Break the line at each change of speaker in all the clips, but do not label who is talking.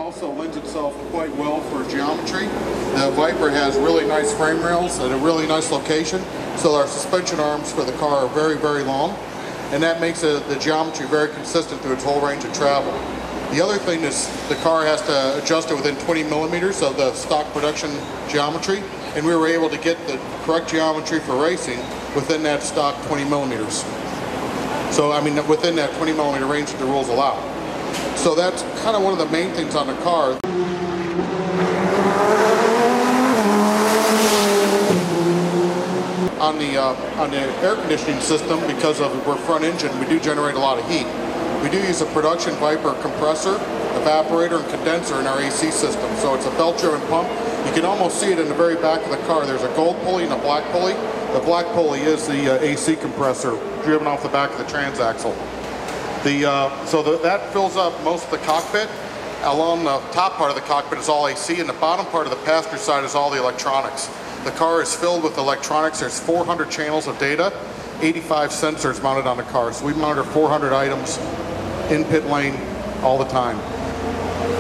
also lends itself quite well for geometry. The Viper has really nice frame rails at a really nice location, so our suspension arms for the car are very, very long, and that makes the geometry very consistent through its whole range of travel. The other thing is the car has to adjust it within 20 millimeters of the stock production geometry, and we were able to get the correct geometry for racing within that stock 20 millimeters. So, I mean, within that 20 millimeter range that the rules allow. So that's kind of one of the main things on the car. On the air conditioning system, because we're front engine, we do generate a lot of heat. We do use a production Viper compressor, evaporator, and condenser in our AC system. So it's a belt-driven pump. You can almost see it in the very back of the car. There's a gold pulley and a black pulley. The black pulley is the AC compressor driven off the back of the transaxle. That fills up most of the cockpit. Along the top part of the cockpit is all AC, and the bottom part of the passenger side is all the electronics. The car is filled with electronics. There's 400 channels of data, 85 sensors mounted on the car. So we monitor 400 items in pit lane all the time.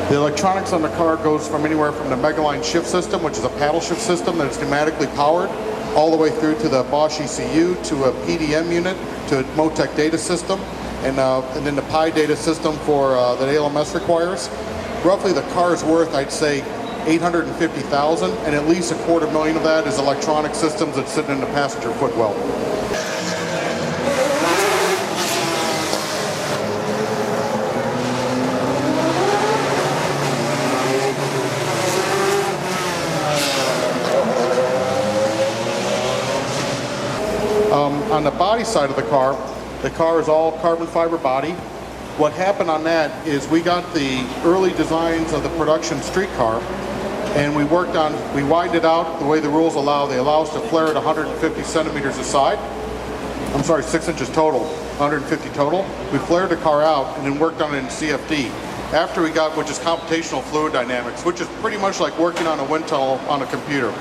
The electronics on the car goes from anywhere from the Megaline shift system, which is a paddle shift system that is pneumatically powered, all the way through to the Bosch ECU, to a PDM unit, to a Motec data system, and then the Pi data system for that ALMS requires. Roughly the car is worth, I'd say, $850,000, and at least $250,000 of that is electronic systems that's sitting in the passenger footwell. On the body side of the car is all carbon fiber body. What happened on that is we got the early designs of the production street car, and we widened it out the way the rules allow. They allow us to flare it 150 centimeters aside. I'm sorry, 6 inches total, 150 total. We flared the car out and then worked on it in CFD. After we got, which is computational fluid dynamics, which is pretty much like working on a wind tunnel on a computer.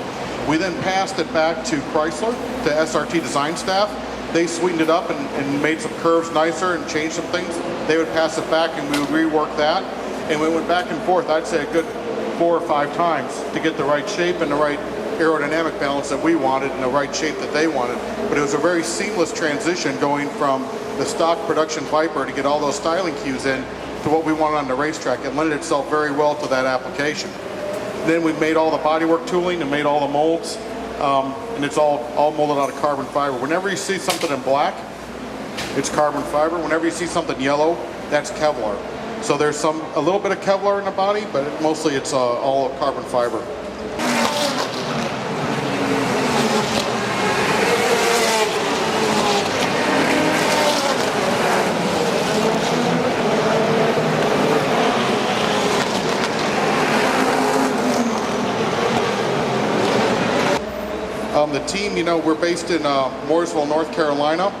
We then passed it back to Chrysler, to SRT design staff. They sweetened it up and made some curves nicer and changed some things. They would pass it back and we would rework that. And we went back and forth, I'd say a good 4 or 5 times to get the right shape and the right aerodynamic balance that we wanted and the right shape that they wanted. But it was a very seamless transition going from the stock production Viper to get all those styling cues in to what we wanted on the racetrack. It lended itself very well to that application. Then we made all the bodywork tooling and made all the molds, and it's all molded out of carbon fiber. Whenever you see something in black, it's carbon fiber. Whenever you see something yellow, that's Kevlar. So there's a little bit of Kevlar in the body, but mostly it's all carbon fiber. The team, we're based in Mooresville, North Carolina.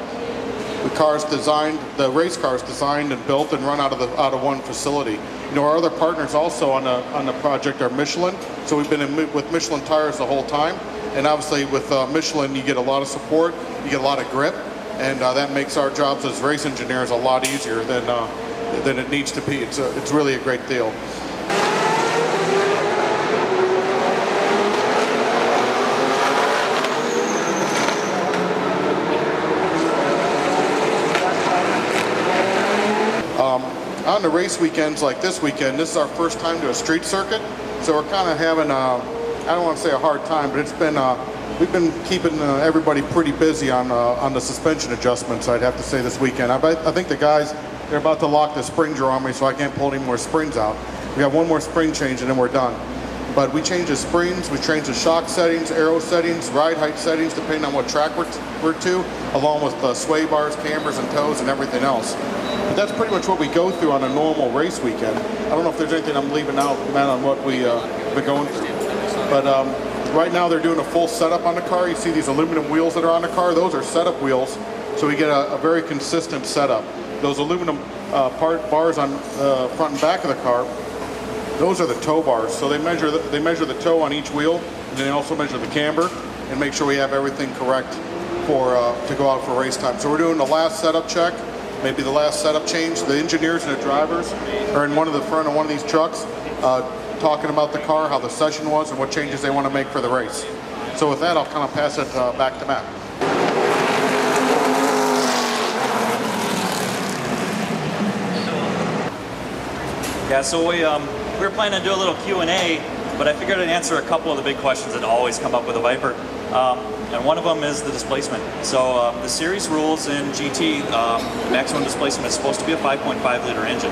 The race car is designed and built and run out of one facility. Our other partners also on the project are Michelin. So we've been with Michelin tires the whole time, and obviously with Michelin you get a lot of support, you get a lot of grip, and that makes our jobs as race engineers a lot easier than it needs to be. It's really a great deal. On the race weekends like this weekend, this is our first time to a street circuit, so we're kind of having I don't want to say a hard time, but we've been keeping everybody pretty busy on the suspension adjustments, I'd have to say, this weekend. I think the guys, they're about to lock the spring drawer on me, so I can't pull any more springs out. We have one more spring change and then we're done. But we change the springs, we change the shock settings, aero settings, ride height settings, depending on what track we're to, along with sway bars, cambers, and toes, and everything else. But that's pretty much what we go through on a normal race weekend. I don't know if there's anything I'm leaving out, Matt, on what we've been going through. But right now they're doing a full setup on the car. You see these aluminum wheels that are on the car? Those are setup wheels, so we get a very consistent setup. Those aluminum bars on the front and back of the car, those are the toe bars. So they measure the toe on each wheel, and then they also measure the camber and make sure we have everything correct to go out for race time. So we're doing the last setup check, maybe the last setup change. The engineers and the drivers are in the front of one of these trucks, talking about the car, how the session was, and what changes they want to make for the race. So with that, I'll kind of pass it back to Matt.
Yeah, so we were planning to do a little Q&A, but I figured I'd answer a couple of the big questions that always come up with a Viper. And one of them is the displacement. So the series rules in GT, maximum displacement is supposed to be a 5.5 liter engine.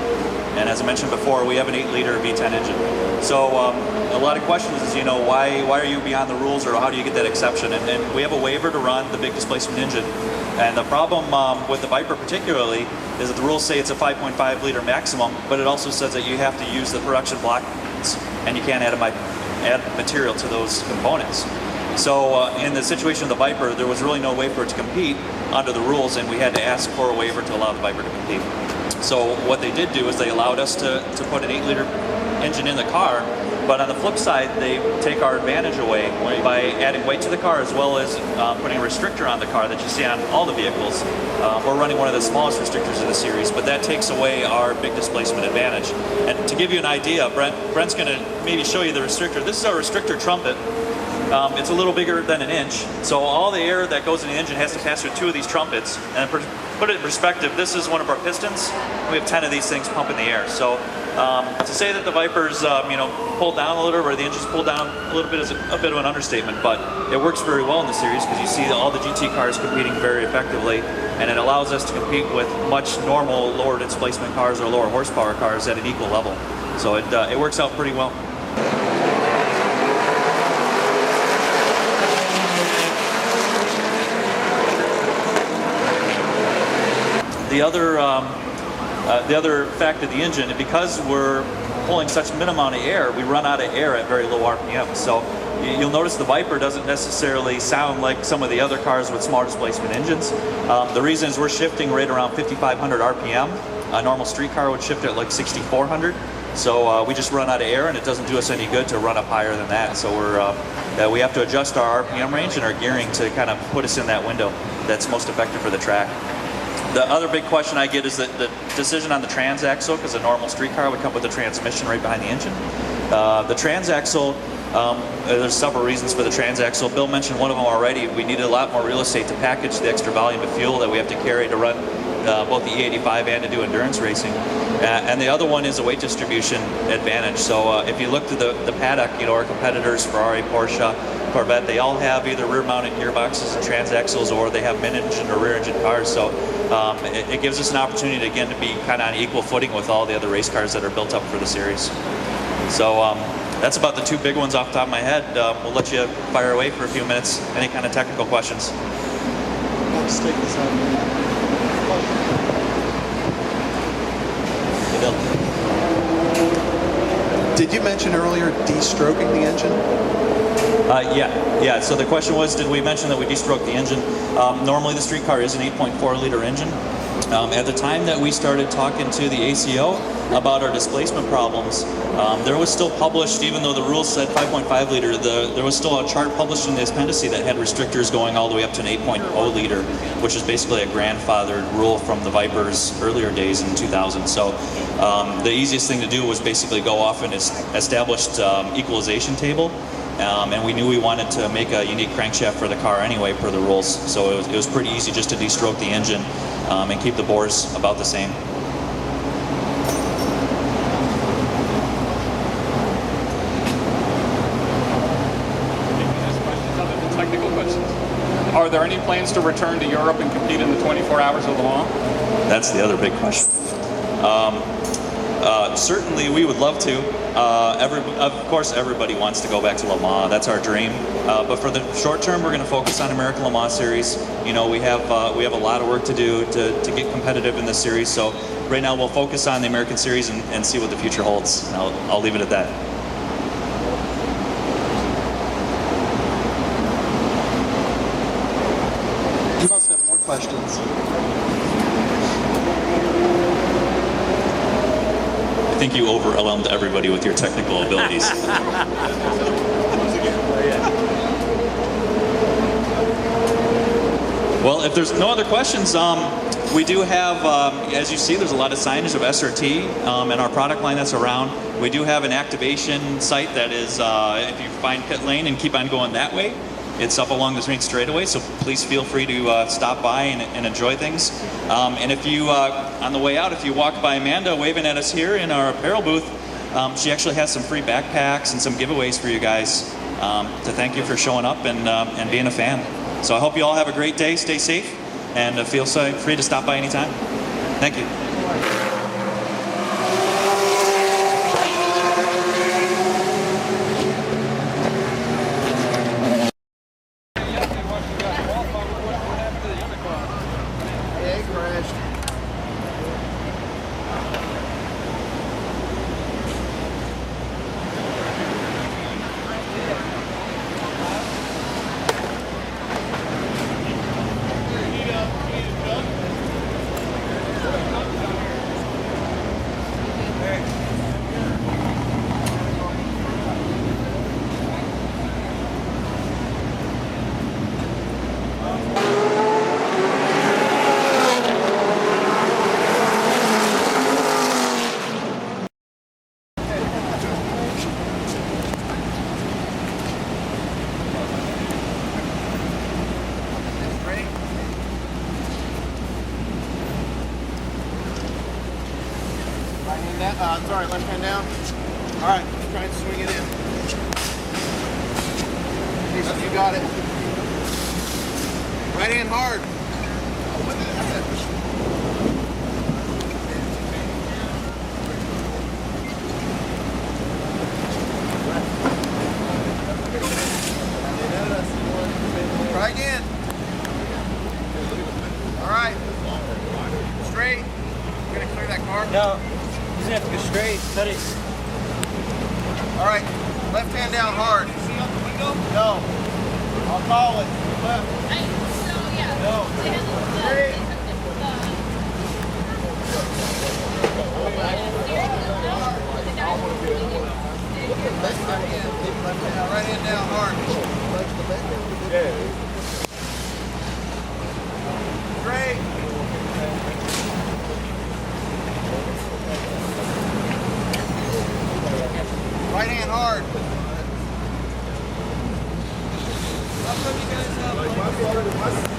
And as I mentioned before, we have an 8 liter V10 engine. So a lot of questions is, you know, why are you beyond the rules, or how do you get that exception? And we have a waiver to run the big displacement engine. And the problem with the Viper particularly is that the rules say it's a 5.5 liter maximum, but it also says that you have to use the production blocks and you can't add material to those components. So in the situation of the Viper, there was really no way for it to compete under the rules, and we had to ask for a waiver to allow the Viper to compete. So what they did do is they allowed us to put an 8 liter engine in the car, but on the flip side, they take our advantage away by adding weight to the car, as well as putting a restrictor on the car that you see on all the vehicles. We're running one of the smallest restrictors in the series, but that takes away our big displacement advantage. And to give you an idea, Brent's going to maybe show you the restrictor. This is our restrictor trumpet. It's a little bigger than an inch, so all the air that goes in the engine has to pass through 2 of these trumpets. And put it in perspective, this is one of our pistons. We have 10 of these things pumping the air. So to say that the Viper's pulled down a little, or the engine's pulled down a little bit, is a bit of an understatement, but it works very well in the series because you see all the GT cars competing very effectively, and it allows us to compete with much normal lower displacement cars or lower horsepower cars at an equal level. So it works out pretty well. The other fact of the engine, because we're pulling such a minimum amount of air, we run out of air at very low RPM. So you'll notice the Viper doesn't necessarily sound like some of the other cars with small displacement engines. The reason is we're shifting right around 5,500 RPM. A normal street car would shift at like 6,400. So we just run out of air, and it doesn't do us any good to run up higher than that. So we have to adjust our RPM range and our gearing to kind of put us in that window that's most effective for the track. The other big question I get is that the decision on the transaxle, because a normal street car would come with a transmission right behind the engine. The transaxle, there's several reasons for the transaxle. Bill mentioned one of them already. We needed a lot more real estate to package the extra volume of fuel that we have to carry to run both the E85 and to do endurance racing. And the other one is a weight distribution advantage. So if you look to the paddock, you know, our competitors, Ferrari, Porsche, Corvette, they all have either rear-mounted gearboxes and transaxles, or they have mid-engine or rear-engine cars. So it gives us an opportunity, again, to be kind of on equal footing with all the other race cars that are built up for the series. So that's about the 2 big ones off the top of my head. We'll let you fire away for a few minutes. Any kind of technical questions?
Let's take this out. Did you mention earlier de-stroking the engine?
Yeah. So the question was, did we mention that we de-stroked the engine? Normally the street car is an 8.4 liter engine. At the time that we started talking to the ACO about our displacement problems, there was still published, even though the rules said 5.5 liter, there was still a chart published in the appendice that had restrictors going all the way up to an 8.0 liter, which is basically a grandfathered rule from the Viper's earlier days in 2000. So the easiest thing to do was basically go off an established equalization table. And we knew we wanted to make a unique crankshaft for the car anyway per the rules. So it was pretty easy just to de-stroke the engine and keep the bores about the same.
Technical questions. Are there any plans to return to Europe and compete in the 24 hours of Le Mans?
That's the other big question. Certainly we would love to. Of course everybody wants to go back to Le Mans. That's our dream. But for the short term, we're going to focus on American Le Mans Series. You know, we have a lot of work to do to get competitive in this series. So right now we'll focus on the American Series and see what the future holds. And I'll leave it at that.
You must have more questions.
I think you overwhelmed everybody with your technical abilities. Well, if there's no other questions, We do have, as you see, there's a lot of signage of SRT and our product line that's around. We do have an activation site that is, if you find pit lane and keep on going that way, it's up along the street straightaway, so please feel free to stop by and enjoy things. And if you, on the way out, if you walk by Amanda waving at us here in our apparel booth, she actually has some free backpacks and some giveaways for you guys to thank you for showing up and being a fan. So I hope you all have a great day, stay safe, and feel free to stop by anytime. Thank you.
Sorry, left hand down. All right, let's try and swing it in. You got it. Right hand hard. Try again. All right. Straight. You're gonna clear that car?
No. You have to go straight. Cut it.
All right, left hand down hard. No. I'll call it. Left. No. Straight. Right hand down hard. Straight. Right hand hard. How come you guys have